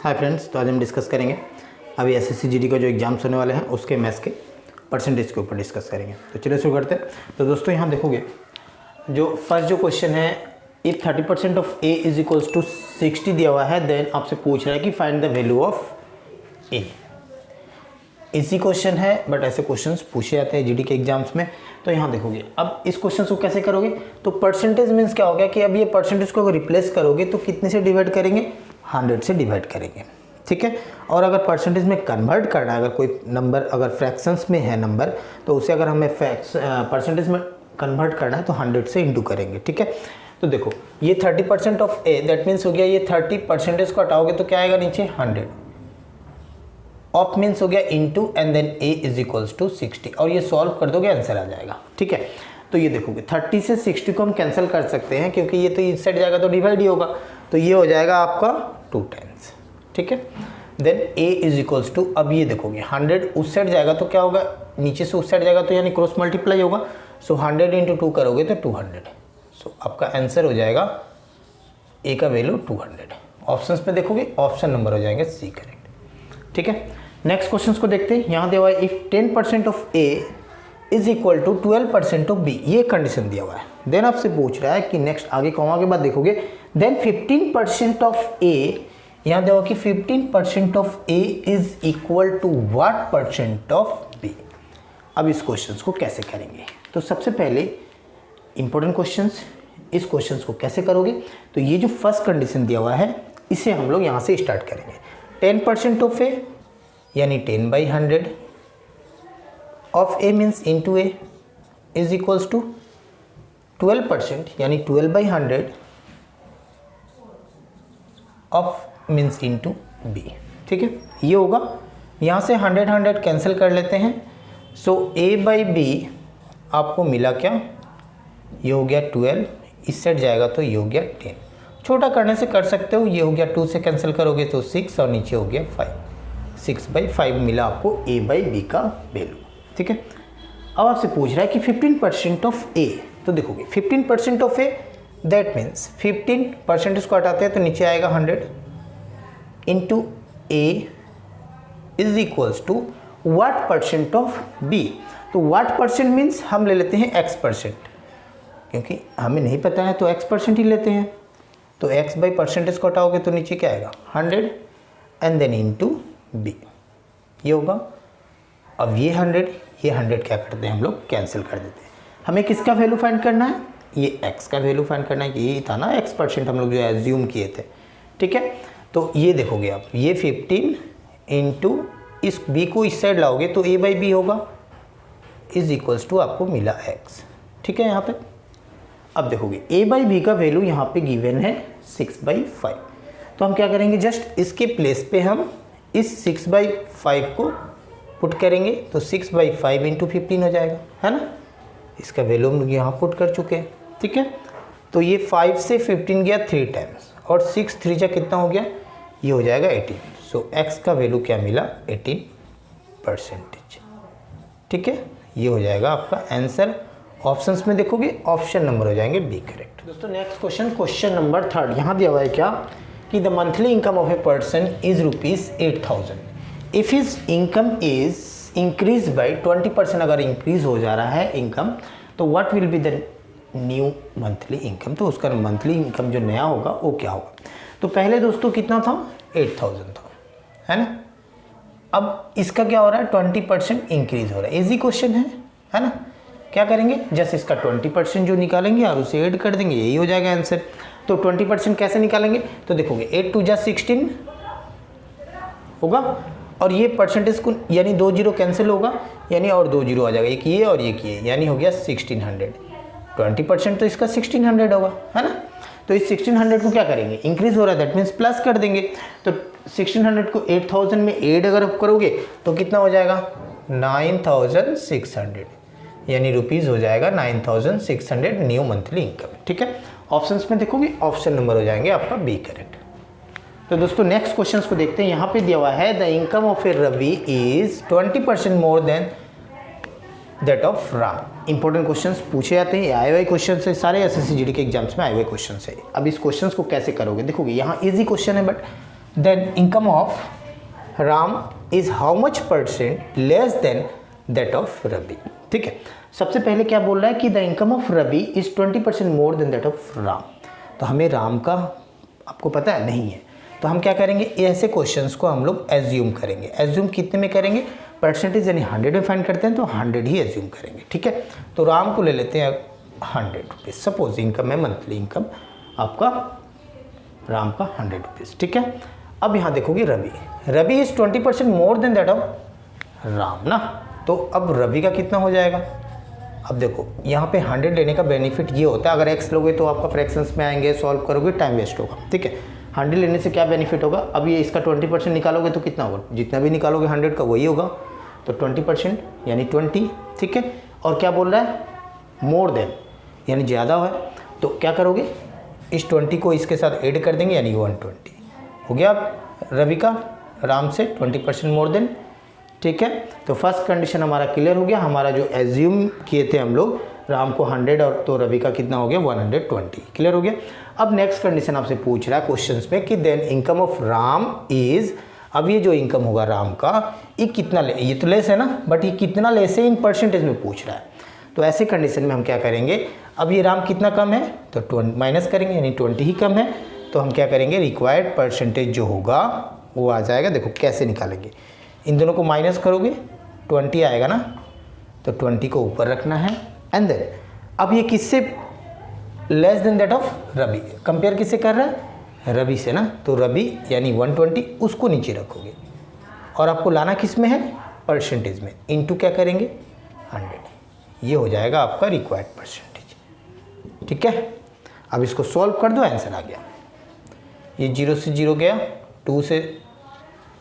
Hi friends, तो आज हम डिस्कस करेंगे अभी एसएससी जीडी का जो एग्जाम्स होने वाले हैं उसके मैथ्स के परसेंटेज के ऊपर डिस्कस करेंगे। तो चलिए शुरू करते हैं। तो दोस्तों यहाँ देखोगे जो फर्स्ट जो क्वेश्चन है, if 30% of a is equals to 60 दिया हुआ है, देन आपसे पूछ रहा है कि find the value of A. Easy question है बट ऐसे क्वेश्चंस पूछे जाते हैं जीडी के एग्जाम्स में। तो यहाँ देखोगे अब इस क्वेश्चन को कैसे करोगे, तो परसेंटेज मीन्स क्या हो गया कि अब ये परसेंटेज को अगर रिप्लेस करोगे तो कितने से डिवाइड करेंगे, 100 से डिवाइड करेंगे, ठीक है। और अगर परसेंटेज में कन्वर्ट करना है, अगर कोई नंबर अगर फ्रैक्शंस में है नंबर, तो उसे अगर हमें परसेंटेज में कन्वर्ट करना है तो 100 से इंटू करेंगे, ठीक है। तो देखो ये 30% ऑफ ए, दैट मीन्स हो गया ये 30% को हटाओगे तो क्या आएगा नीचे 100, ऑफ मीन्स हो गया into and then a is equals to 60, और ये सॉल्व कर दोगे आंसर आ जाएगा, ठीक है। तो ये देखोगे 30 से 60 को हम कैंसिल कर सकते हैं क्योंकि ये तो इस साइड जाएगा तो डिवाइड ही होगा, तो ये हो जाएगा आपका 2 टाइम्स, ठीक है। Then a is equals to, अब ये देखोगे 100 उस साइड जाएगा तो क्या होगा, नीचे से उस साइड जाएगा तो यानी क्रॉस मल्टीप्लाई होगा, सो 100 इंटू 2 करोगे तो 200, सो आपका आंसर हो जाएगा ए का वैल्यू 200। ऑप्शंस में देखोगे ऑप्शन नंबर हो जाएंगे सी करेक्ट, ठीक है। नेक्स्ट क्वेश्चन को देखते हैं। यहाँ दिया हुआ है if 10% of a is equal to 12% of b, ये कंडीशन दिया हुआ है। देन आपसे पूछ रहा है कि नेक्स्ट आगे कॉमा के बाद देखोगे देन 15% ऑफ ए, यहाँ दिया हुआ कि 15% of a is equal to what percent of b. अब इस क्वेश्चन को कैसे करेंगे, तो सबसे पहले इंपॉर्टेंट क्वेश्चंस, इस क्वेश्चन को कैसे करोगे, तो ये जो फर्स्ट कंडीशन दिया हुआ है इसे हम लोग यहाँ से स्टार्ट करेंगे। 10% ऑफ ए यानी 10/100 of a means into a is equals to 12% यानी 12/100 ऑफ मीन्स इंटू बी, ठीक है। ये होगा, यहाँ से 100 कैंसिल कर लेते हैं, सो ए बाई बी आपको मिला क्या, ये हो गया 12, इस साइड जाएगा तो ये हो गया 10, छोटा करने से कर सकते हो, ये हो गया 2 से कैंसिल करोगे तो 6 और नीचे हो गया 5, 6/5 मिला आपको ए बाई बी का वैल्यू, ठीक है। अब आपसे पूछ रहा है कि 15% ऑफ ए, तो देखोगे 15% ऑफ ए दैट मीन्स 15% इसको हटाते हैं तो नीचे आएगा 100 into a is equals to what percent of b. तो व्हाट परसेंट मीन्स हम ले लेते हैं x%, क्योंकि हमें नहीं पता है तो x% ही लेते हैं, तो x बाई परसेंटेज को हटाओगे तो नीचे क्या आएगा 100 एंड देन इंटू बी, ये होगा। अब ये 100 क्या करते हैं हम लोग कैंसिल कर देते हैं। हमें किसका वैल्यू फाइंड करना है, ये x का वैल्यू फाइंड करना है, ये था ना x% हम लोग जो एज्यूम किए थे, ठीक है। तो ये देखोगे आप, ये 15 इंटू इस b को इस साइड लाओगे तो a बाई बी होगा इज इक्वल्स टू आपको मिला x, ठीक है। यहाँ पे अब देखोगे a बाई बी का वैल्यू यहाँ पे गिवन है 6/5, तो हम क्या करेंगे, जस्ट इसके प्लेस पे हम इस 6/5 को पुट करेंगे तो 6/5 इंटू 15 हो जाएगा, है ना। इसका वैल्यू हम यहाँ पुट कर चुके हैं, ठीक है। तो ये 5 से 15 गया 3 टाइम्स और 6 3 जा कितना हो गया, ये हो जाएगा 18, सो x का वैल्यू क्या मिला 18%, ठीक है। ये हो जाएगा आपका आंसर। ऑप्शंस में देखोगे ऑप्शन नंबर हो जाएंगे बी करेक्ट। दोस्तों नेक्स्ट क्वेश्चन नंबर 3, यहाँ दिया हुआ है क्या कि the monthly income of a person is ₹8,000 if his income is increase by 20%, अगर इंक्रीज हो जा रहा है इनकम तो what will be the new monthly income, तो उसका मंथली इनकम जो नया होगा वो क्या होगा। तो पहले दोस्तों कितना था 8,000 था, है ना। अब इसका क्या हो रहा है 20% इंक्रीज हो रहा है, इजी क्वेश्चन है ना। क्या करेंगे, जस्ट इसका 20% जो निकालेंगे और उसे ऐड कर देंगे, यही हो जाएगा आंसर। तो 20% कैसे निकालेंगे, तो देखोगे 8 2 जा 16 होगा, और ये परसेंटेज को यानी 2 0 कैंसिल होगा, यानी और 2 0 आ जाएगा, एक ये और एक ये, यानी हो गया 1600। 20% तो इसका 1600 होगा, है ना। तो इस 1600 को क्या करेंगे, इंक्रीज हो रहा है दैट मीन्स प्लस कर देंगे, तो 1600 को 8000 में ऐड अगर आप करोगे तो कितना हो जाएगा 9600, यानी रुपीज़ हो जाएगा 9600 न्यू मंथली इनकम, ठीक है। ऑप्शंस में देखोगे ऑप्शन नंबर हो जाएंगे आपका बी करेक्ट। तो दोस्तों नेक्स्ट क्वेश्चंस को देखते हैं। यहाँ पे दिया हुआ है the income of a Ravi is 20% more than that of Ram. Important questions पूछे जाते हैं, आए हुए क्वेश्चन है, सारे एसएससी जीडी के एग्जाम्स में आए हुए क्वेश्चन है। अब इस क्वेश्चन को कैसे करोगे, देखोगे यहाँ इजी क्वेश्चन है but then income of Ram is how much percent less than that of Ravi. ठीक है, सबसे पहले क्या बोल रहा है कि the income of Ravi is 20% more than that of Ram. तो हमें राम का आपको पता है नहीं है, तो हम क्या करेंगे, ऐसे क्वेश्चंस को हम लोग एज्यूम करेंगे। एज्यूम कितने में करेंगे, परसेंटेज यानी 100 में फाइंड करते हैं तो 100 ही एज्यूम करेंगे। ठीक है, तो राम को ले लेते हैं 100 रुपीज़। सपोज इनकम है मंथली इनकम आपका राम का 100 रुपीज़। ठीक है, अब यहाँ देखोगे Ravi is 20% more than that of Ram ना, तो अब रवि का कितना हो जाएगा। अब देखो यहाँ पे 100 लेने का बेनिफिट ये होता है, अगर एक्स लोगे तो आपका फ्रैक्शंस में आएंगे, सॉल्व करोगे टाइम वेस्ट होगा। ठीक है, 100 लेने से क्या बेनिफिट होगा, अब ये इसका 20% निकालोगे तो कितना होगा, जितना भी निकालोगे 100 का वही होगा, तो 20% यानी 20। ठीक है, और क्या बोल रहा है, मोर देन यानी ज़्यादा है, तो क्या करोगे, इस 20 को इसके साथ ऐड कर देंगे यानी 120 हो गया रवि का राम से 20% मोर देन। ठीक है, तो फर्स्ट कंडीशन हमारा क्लियर हो गया। हमारा जो एज्यूम किए थे हम लोग राम को 100 और तो रवि का कितना हो गया 120, क्लियर हो गया। अब नेक्स्ट कंडीशन आपसे पूछ रहा है क्वेश्चंस में कि then income of Ram is, अब ये जो इनकम होगा राम का ये कितना ये तो लेस है ना, बट ये कितना लेस है इन परसेंटेज में पूछ रहा है। तो ऐसे कंडीशन में हम क्या करेंगे, अब ये राम कितना कम है तो माइनस करेंगे यानी 20 ही कम है, तो हम क्या करेंगे रिक्वायर्ड परसेंटेज जो होगा वो आ जाएगा। देखो कैसे निकालेंगे, इन दोनों को माइनस करोगे 20 आएगा ना, तो 20 को ऊपर रखना है एंड देन अब ये किससे less than that of Ravi, compare किससे कर रहा है रवि से ना, तो रवि यानी 120 उसको नीचे रखोगे और आपको लाना किस में है परसेंटेज में, इनटू क्या करेंगे 100, ये हो जाएगा आपका रिक्वायर्ड परसेंटेज। ठीक है, अब इसको सॉल्व कर दो, आंसर आ गया। ये 0 से 0 गया, 2 से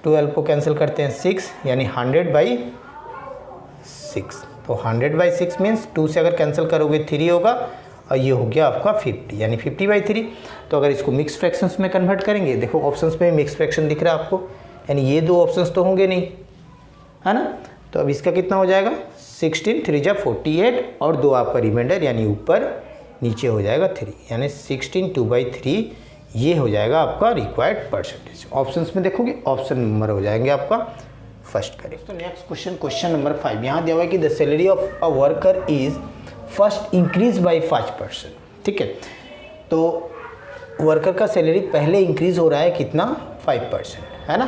12 को कैंसिल करते हैं 6 यानी 100/6, तो 100/6 मीन्स 2 से अगर कैंसिल करोगे 3 होगा और ये हो गया आपका 50 यानी 50/3। तो अगर इसको मिक्स फ्रैक्शंस में कन्वर्ट करेंगे, देखो ऑप्शंस में मिक्स फ्रैक्शन दिख रहा है आपको, यानी ये दो ऑप्शंस तो होंगे नहीं है ना, तो अब इसका कितना हो जाएगा 16 3 जा 48 और 2 आपका रिमाइंडर यानी ऊपर नीचे हो जाएगा 3 यानी 16 2/3, ये हो जाएगा आपका रिक्वायर्ड परसेंटेज। ऑप्शंस में देखोगे ऑप्शन नंबर हो जाएंगे आपका फर्स्ट करेक्ट। तो नेक्स्ट क्वेश्चन नंबर 5 यहाँ दिया हुआ है कि the salary of a worker is first increase by 5%। ठीक है, तो वर्कर का सैलरी पहले इंक्रीज हो रहा है कितना 5% है ना,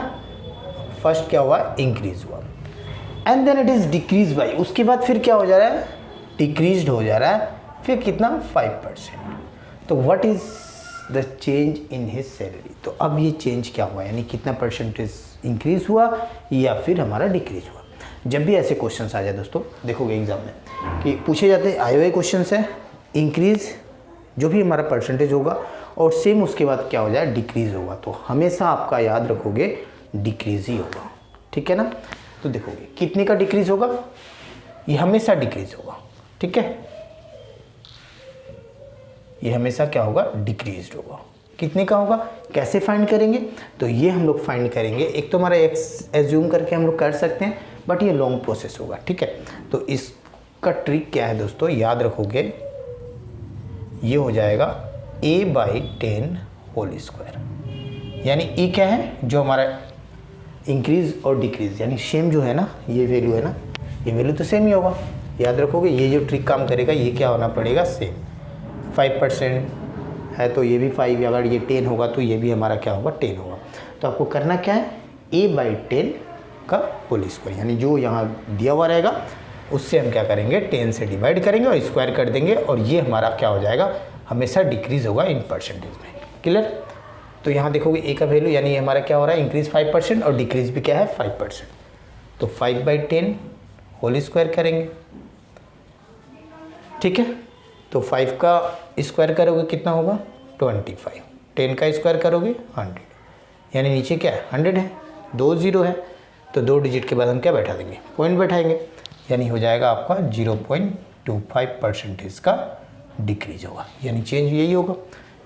फर्स्ट क्या हुआ इंक्रीज हुआ and then it is decrease by, उसके बाद फिर क्या हो जा रहा है डिक्रीज हो जा रहा है, फिर कितना 5%। तो what is the change in his salary, तो अब ये चेंज क्या हुआ यानी कितना परसेंटेज इंक्रीज हुआ या फिर हमारा डिक्रीज हुआ। जब भी ऐसे क्वेश्चंस आ जाए दोस्तों, देखोगे एग्जाम में कि पूछे जाते हैं आए हुए क्वेश्चन है इंक्रीज जो भी हमारा परसेंटेज होगा और सेम उसके बाद क्या हो जाए डिक्रीज होगा, तो हमेशा आपका याद रखोगे डिक्रीज ही होगा। ठीक है ना, तो देखोगे कितने का डिक्रीज होगा, ये हमेशा डिक्रीज होगा। ठीक है, ये हमेशा क्या होगा डिक्रीज होगा। कितने का होगा, कैसे फाइंड करेंगे, तो ये हम लोग फाइंड करेंगे, एक तो हमारा एक्स एज्यूम करके हम लोग कर सकते हैं बट ये लॉन्ग प्रोसेस होगा। ठीक है, तो इसका ट्रिक क्या है दोस्तों, याद रखोगे ये हो जाएगा a/10 होल स्क्वायर, यानी e क्या है जो हमारा इंक्रीज और डिक्रीज यानी सेम जो है ना, ये वैल्यू है ना, ये वैल्यू तो सेम ही होगा। याद रखोगे ये जो ट्रिक काम करेगा ये क्या होना पड़ेगा सेम, 5% है तो ये भी 5, अगर ये 10 होगा तो ये भी हमारा क्या होगा 10 होगा। तो आपको करना क्या है a/10 का होल स्क्वायर, यानी जो यहाँ दिया हुआ रहेगा उससे हम क्या करेंगे 10 से डिवाइड करेंगे और स्क्वायर कर देंगे और ये हमारा क्या हो जाएगा हमेशा डिक्रीज होगा इन परसेंटेज में। क्लियर, तो यहाँ देखोगे ए का वैल्यू यानी हमारा क्या हो रहा है इंक्रीज 5% और डिक्रीज भी क्या है 5%, तो 5/10 होल स्क्वायर करेंगे। ठीक है, तो 5 का स्क्वायर करोगे कितना होगा 25, 10 का स्क्वायर करोगे 100, यानी नीचे क्या है 100 है, 2 0 है, तो 2 डिजिट के बाद हम क्या बैठा देंगे पॉइंट बैठाएंगे, यानी हो जाएगा आपका 0.25% का डिक्रीज होगा, यानी चेंज यही होगा।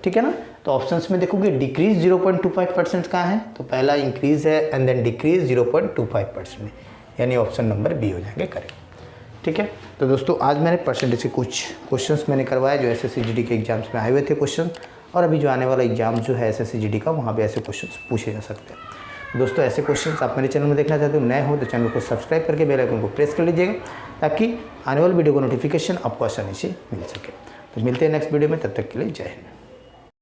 ठीक है ना, तो ऑप्शंस में देखोगे डिक्रीज 0.25% का है, तो पहला इंक्रीज है एंड देन डिक्रीज 0.25%, यानी ऑप्शन नंबर बी हो जाएंगे करेक्ट। ठीक है, तो दोस्तों आज मैंने परसेंटेज के कुछ क्वेश्चंस मैंने करवाए जो SSC GD के एग्जाम्स में आए हुए थे क्वेश्चन, और अभी जो आने वाला एग्ज़ाम जो है SSC GD का, वहाँ पे ऐसे क्वेश्चन पूछे जा सकते हैं। दोस्तों ऐसे क्वेश्चंस आप मेरे चैनल में देखना चाहते हो, नए हो तो चैनल को सब्सक्राइब करके बेल आइकन को प्रेस कर लीजिएगा, ताकि आने वाली वीडियो का नोटिफिकेशन आपको आसानी से मिल सके। तो मिलते हैं नेक्स्ट वीडियो में, तब तक के लिए जय हिंद।